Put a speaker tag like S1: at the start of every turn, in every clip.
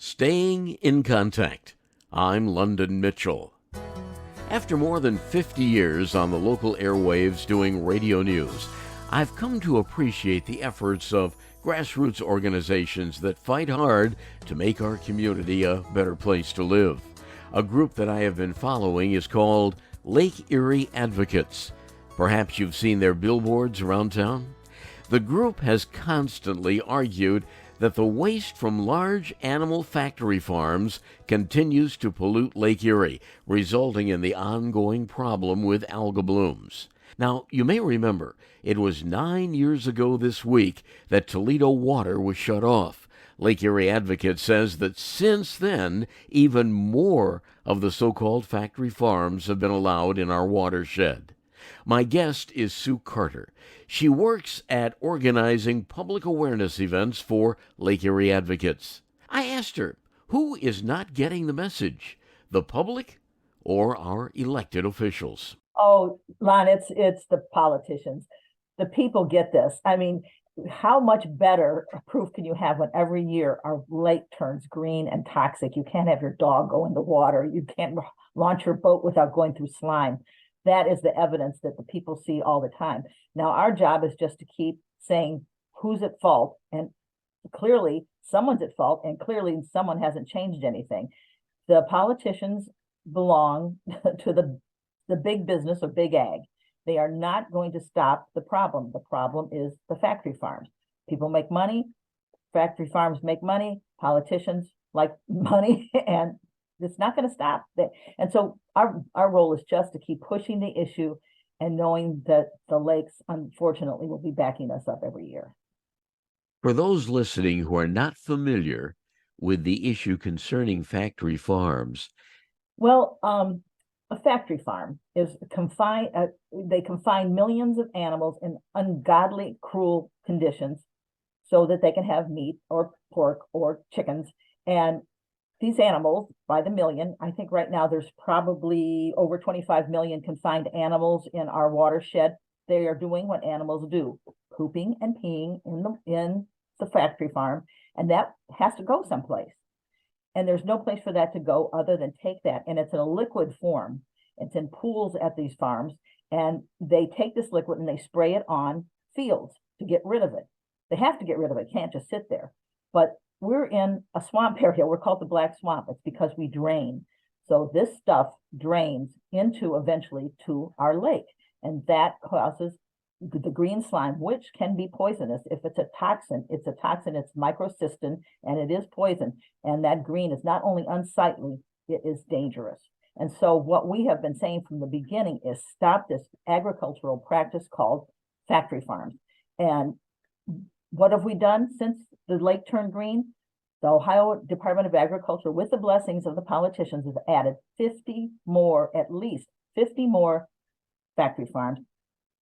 S1: Staying in contact. I'm London Mitchell. After more than 50 years on the local airwaves doing radio news, I've come to appreciate the efforts of grassroots organizations that fight hard to make our community a better place to live. A group that I have been following is called Lake Erie Advocates. Perhaps you've seen their billboards around town. The group has constantly argued that the waste from large animal factory farms continues to pollute Lake Erie, resulting in the ongoing problem with algal blooms. Now, you may remember, it was 9 years ago this week that Toledo water was shut off. Lake Erie Advocate says that since then, even more of the so-called factory farms have been allowed in our watershed. My guest is Sue Carter. She works at organizing public awareness events for Lake Erie Advocates. I asked her, who is not getting the message, the public or our elected officials?
S2: Oh, Lon, it's the politicians. The people get this. I mean, how much better proof can you have when every year our lake turns green and toxic? You can't have your dog go in the water. You can't launch your boat without going through slime. That is the evidence that the people see all the time. Now, our job is just to keep saying who's at fault. And clearly, someone's at fault, and clearly, someone hasn't changed anything. The politicians belong to the big business or big ag. They are not going to stop the problem. The problem is the factory farms. People make money, factory farms make money, politicians like money, and it's not going to stop. And so our role is just to keep pushing the issue and knowing that the lakes, unfortunately, will be backing us up every year.
S1: For those listening who are not familiar with the issue concerning factory farms,
S2: well, a factory farm is confined. They confine millions of animals in ungodly, cruel conditions so that they can have meat or pork or chickens. And these animals, by the million, I think right now there's probably over 25 million confined animals in our watershed. They are doing what animals do, pooping and peeing in the factory farm, and that has to go someplace. And there's no place for that to go other than take that. And it's in a liquid form. It's in pools at these farms. And they take this liquid and they spray it on fields to get rid of it. They have to get rid of it. It can't just sit there. But we're in a swamp area. We're called the Black Swamp. It's because we drain. So this stuff drains into eventually to our lake. And that causes the green slime, which can be poisonous. If it's a toxin, it's microcystin, and it is poison. And that green is not only unsightly, it is dangerous. And so what we have been saying from the beginning is stop this agricultural practice called factory farms. And what have we done since the lake turned green? The Ohio Department of Agriculture, with the blessings of the politicians, has added 50 more, at least 50 more factory farms,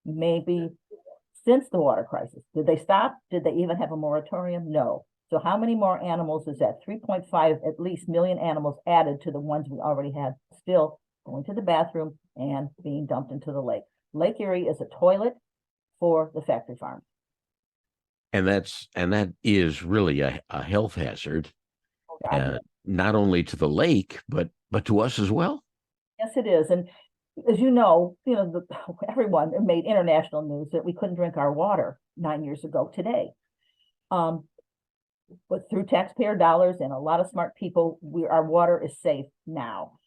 S2: maybe since the water crisis. Did they stop? Did they even have a moratorium? No. So how many more animals is that? 3.5 at least million animals added to the ones we already had, still going to the bathroom and being dumped into the lake. Lake Erie is a toilet for the factory farms.
S1: and that is really a health hazard, not only to the lake, but to us as well.
S2: Yes, it is. And as everyone made international news that we couldn't drink our water 9 years ago today. But through taxpayer dollars and a lot of smart people, our water is safe now.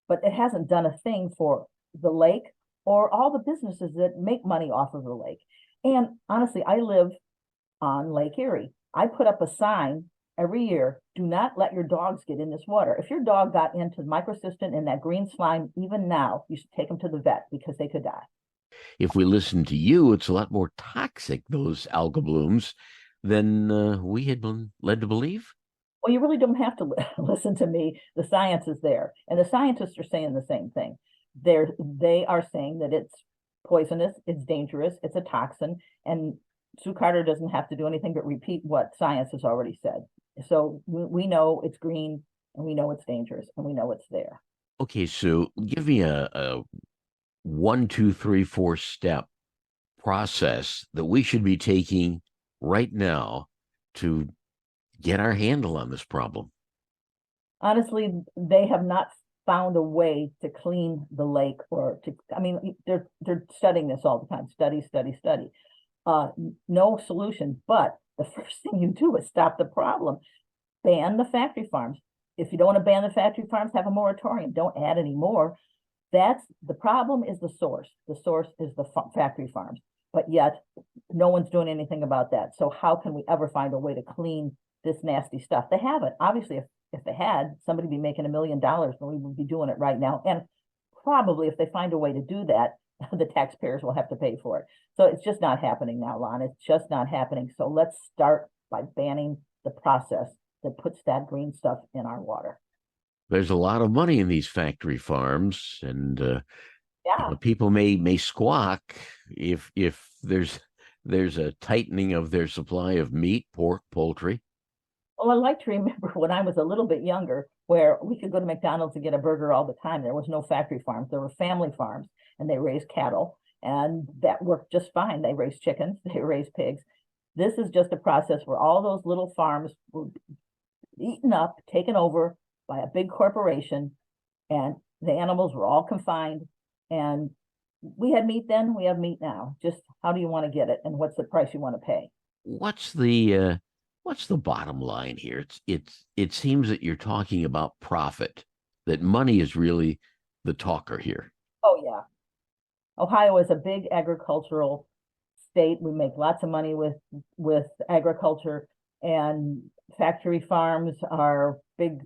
S2: But it hasn't done a thing for the lake or all the businesses that make money off of the lake. And honestly, I live on Lake Erie. I put up a sign every year, do not let your dogs get in this water. If your dog got into microcystin and that green slime, even now, you should take them to the vet because they could die.
S1: If we listen to you, it's a lot more toxic, those algal blooms, than we had been led to believe.
S2: Well, you really don't have to listen to me. The science is there. And the scientists are saying the same thing. They are saying that it's poisonous, it's dangerous, it's a toxin. And Sue Carter doesn't have to do anything but repeat what science has already said. So we know it's green, and we know it's dangerous, and we know it's there.
S1: Okay, Sue, give me a 1, 2, 3, 4 step process that we should be taking right now to get our handle on this problem.
S2: Honestly, they have not found a way to clean the lake or to, I mean, they're studying this all the time, study. No solution, but the first thing you do is stop the problem. Ban the factory farms. If you don't want to ban the factory farms, have a moratorium. Don't add any more. That's the problem is the source. The source is the factory farms, but yet no one's doing anything about that. So how can we ever find a way to clean this nasty stuff? They haven't. Obviously, if they had, somebody would be making $1 million, and we would be doing it right now. And probably if they find a way to do that, the taxpayers will have to pay for it. So it's just not happening now, Lon. It's just not happening. So let's start by banning the process that puts that green stuff in our water.
S1: There's a lot of money in these factory farms, and
S2: Yeah.
S1: people may squawk if there's a tightening of their supply of meat, pork, poultry.
S2: Well, I like to remember when I was a little bit younger, where we could go to McDonald's and get a burger all the time. There was no factory farms. There were family farms, and they raised cattle, and that worked just fine. They raised chickens, they raised pigs. This is just a process where all those little farms were eaten up, taken over by a big corporation, and the animals were all confined. And we had meat then, we have meat now. Just how do you want to get it, and what's the price you want to pay?
S1: What's the bottom line here? It seems that you're talking about profit, that money is really the talker here.
S2: Oh yeah, Ohio is a big agricultural state. We make lots of money with agriculture, and factory farms are big.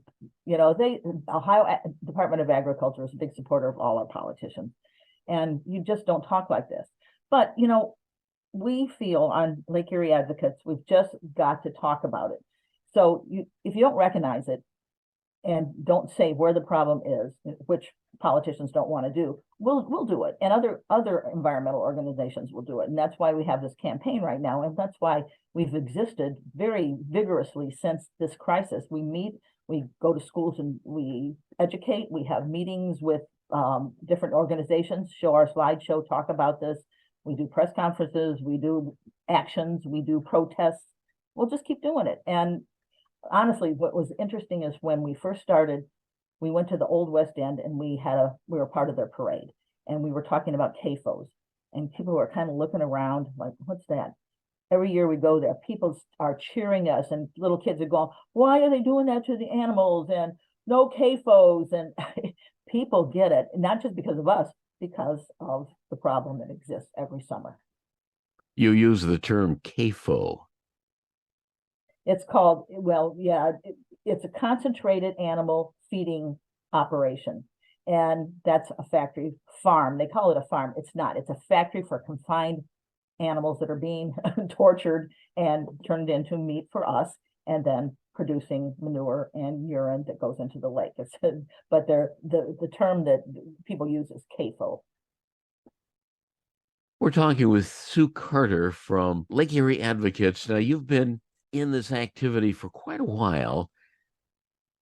S2: Ohio Department of Agriculture is a big supporter of all our politicians, and you just don't talk like this. But we feel on Lake Erie Advocates, we've just got to talk about it. So if you don't recognize it and don't say where the problem is, which politicians don't want to do, we'll do it, and other environmental organizations will do it, and that's why we have this campaign right now, and that's why we've existed very vigorously since this crisis. We meet, we go to schools, and we educate. We have meetings with different organizations, show our slideshow, talk about this. We do press conferences, we do actions, we do protests. We'll just keep doing it. And honestly, what was interesting is when we first started, we went to the old West End, and we were part of their parade, and we were talking about CAFOs, and people were kind of looking around like, what's that? Every year we go there, people are cheering us, and little kids are going, why are they doing that to the animals? And no CAFOs. And people get it, not just because of us, because of the problem that exists every summer.
S1: You use the term CAFO.
S2: It's called, well, yeah, it's a concentrated animal feeding operation. And that's a factory farm. They call it a farm. It's not. It's a factory for confined animals that are being tortured and turned into meat for us, and then producing manure and urine that goes into the lake. But the term that people use is CAFO.
S1: We're talking with Sue Carter from Lake Erie Advocates. Now, you've been in this activity for quite a while.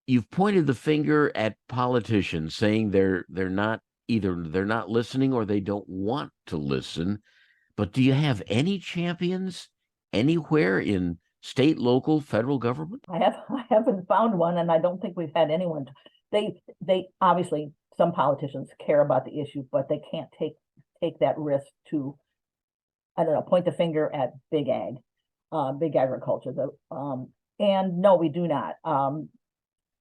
S1: You've pointed the finger at politicians, saying they're not listening or they don't want to listen. But do you have any champions anywhere in state, local, federal government?
S2: I haven't found one, and I don't think we've had anyone. They obviously, some politicians care about the issue, but they can't take that risk to, I don't know, point the finger at big ag, big agriculture. And no, we do not.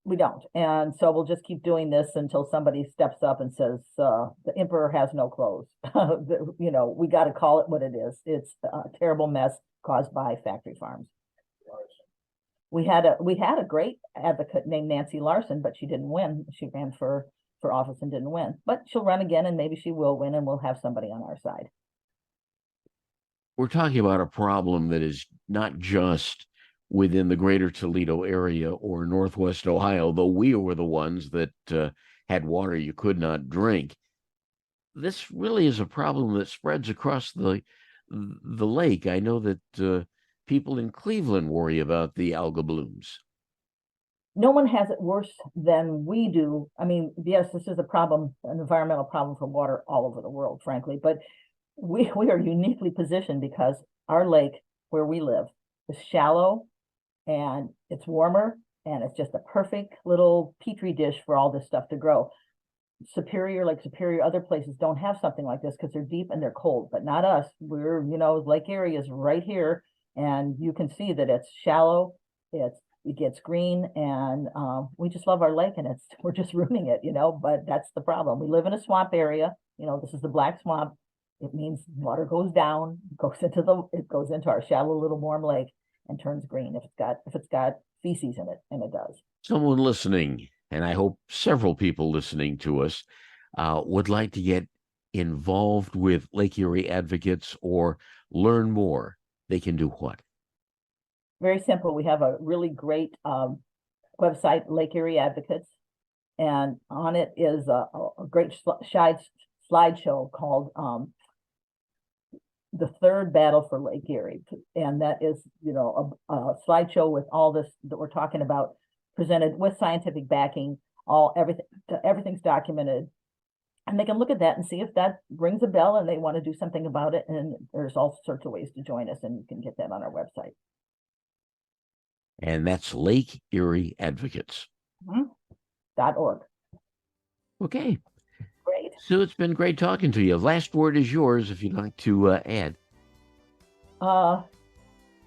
S2: We don't. And so we'll just keep doing this until somebody steps up and says, the emperor has no clothes. We got to call it what it is. It's a terrible mess caused by factory farms. We had a great advocate named Nancy Larson, but she didn't win. She ran for office and didn't win. But she'll run again, and maybe she will win, and we'll have somebody on our side.
S1: We're talking about a problem that is not just within the greater Toledo area or Northwest Ohio, though we were the ones that had water you could not drink. This really is a problem that spreads across the lake. I know that people in Cleveland worry about the algal blooms.
S2: No one has it worse than we do. I mean, yes, this is a problem, an environmental problem for water all over the world, frankly, but we are uniquely positioned because our lake where we live is shallow, and it's warmer, and it's just a perfect little petri dish for all this stuff to grow. Lake Superior, other places don't have something like this because they're deep and they're cold, but not us. We're, Lake Erie is right here, and you can see that it's shallow, it gets green, and we just love our lake, and we're just ruining it, but that's the problem. We live in a swamp area. This is the Black Swamp. It means water goes down, it goes into our shallow little warm lake and turns green if it's got feces in it, and it does.
S1: Someone listening, and I hope several people listening to us, would like to get involved with Lake Erie Advocates or learn more, they can do what?
S2: Very simple. We have a really great website, Lake Erie Advocates, and on it is a great slideshow called The Third Battle for Lake Erie. And that is, a slideshow with all this that we're talking about, presented with scientific backing, everything's documented. And they can look at that and see if that rings a bell and they want to do something about it. And there's all sorts of ways to join us, and you can get that on our website.
S1: And that's Lake Erie Advocates.
S2: .org.
S1: Okay.
S2: Great.
S1: Sue, it's been great talking to you. Last word is yours if you'd like to add.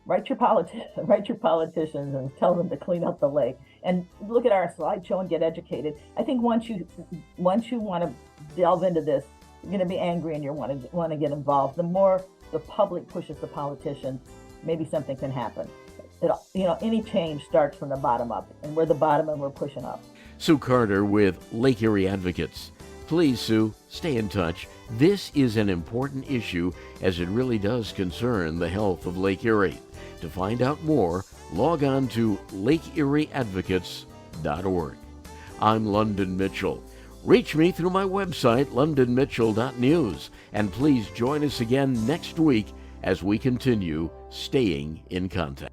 S2: Write your politicians and tell them to clean up the lake. And look at our slideshow and get educated. I think once you want to delve into this, you're going to be angry and you want to get involved. The more the public pushes the politicians, maybe something can happen. Any change starts from the bottom up, and we're the bottom and we're pushing up.
S1: Sue Carter with Lake Erie Advocates. Please, Sue, stay in touch. This is an important issue, as it really does concern the health of Lake Erie. To find out more, log on to lakeerieadvocates.org. I'm London Mitchell. Reach me through my website, londonmitchell.news, and please join us again next week as we continue staying in contact.